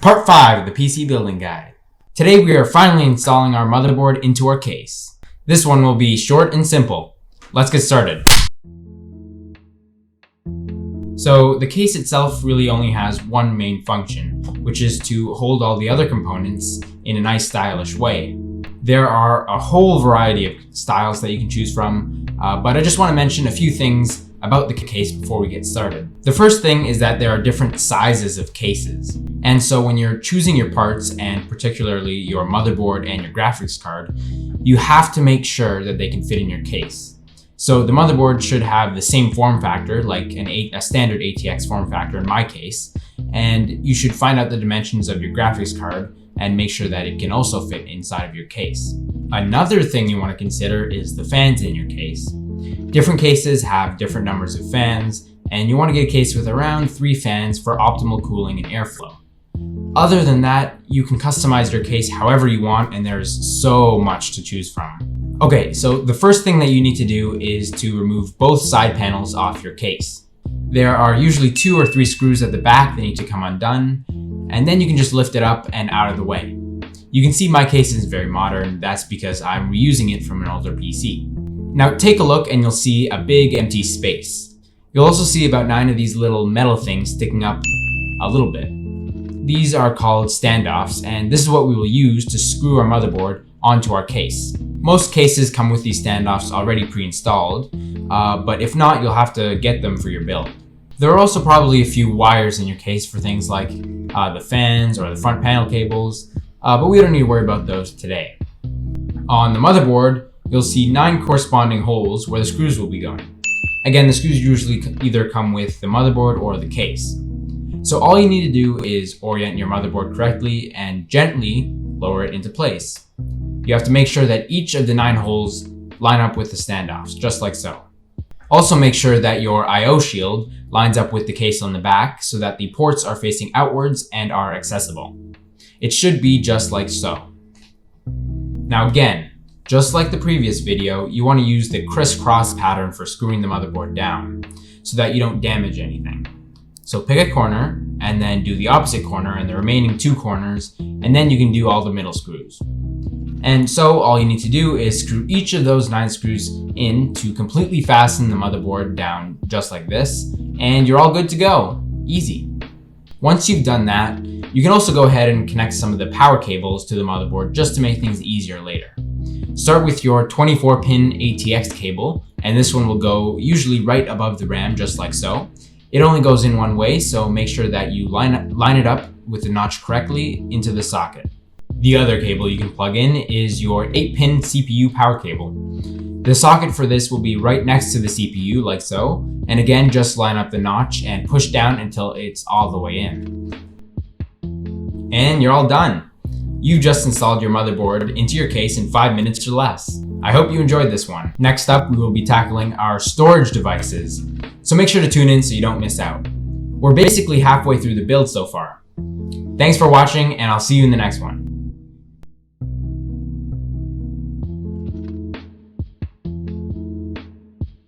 Part 5 of the PC Building Guide. Today we are finally installing our motherboard into our case. This one will be short and simple. Let's get started. So the case itself really only has one main function, which is to hold all the other components in a nice stylish way. There are a whole variety of styles that you can choose from, but I just want to mention a few things about the case before we get started. The first thing is that there are different sizes of cases. And so when you're choosing your parts, and particularly your motherboard and your graphics card, you have to make sure that they can fit in your case. So the motherboard should have the same form factor, like a standard ATX form factor in my case, and you should find out the dimensions of your graphics card and make sure that it can also fit inside of your case. Another thing you want to consider is the fans in your case. Different cases have different numbers of fans, and you want to get a case with around 3 fans for optimal cooling and airflow. Other than that, you can customize your case however you want, and there's so much to choose from. Okay, so the first thing that you need to do is to remove both side panels off your case. There are usually 2 or 3 screws at the back that need to come undone, and then you can just lift it up and out of the way. You can see my case is very modern. That's because I'm reusing it from an older PC. Now take a look and you'll see a big empty space. You'll also see about 9 of these little metal things sticking up a little bit. These are called standoffs, and this is what we will use to screw our motherboard onto our case. Most cases come with these standoffs already pre-installed, but if not, you'll have to get them for your build. There are also probably a few wires in your case for things like the fans or the front panel cables, but we don't need to worry about those today. On the motherboard, you'll see 9 corresponding holes where the screws will be going. Again, the screws usually either come with the motherboard or the case. So all you need to do is orient your motherboard correctly and gently lower it into place. You have to make sure that each of the 9 holes line up with the standoffs, just like so. Also make sure that your I/O shield lines up with the case on the back so that the ports are facing outwards and are accessible. It should be just like so. Now again, just like the previous video, you want to use the crisscross pattern for screwing the motherboard down so that you don't damage anything. So pick a corner and then do the opposite corner and the remaining 2 corners, and then you can do all the middle screws. And so all you need to do is screw each of those 9 screws in to completely fasten the motherboard down just like this, and you're all good to go. Easy. Once you've done that, you can also go ahead and connect some of the power cables to the motherboard just to make things easier later. Start with your 24-pin ATX cable, and this one will go usually right above the RAM, just like so. It only goes in one way, so make sure that you line it up with the notch correctly into the socket. The other cable you can plug in is your 8-pin CPU power cable. The socket for this will be right next to the CPU, like so, and again, just line up the notch and push down until it's all the way in. And you're all done. You just installed your motherboard into your case in 5 minutes or less. I hope you enjoyed this one. Next up, we will be tackling our storage devices, so make sure to tune in so you don't miss out. We're basically halfway through the build so far. Thanks for watching, and I'll see you in the next one.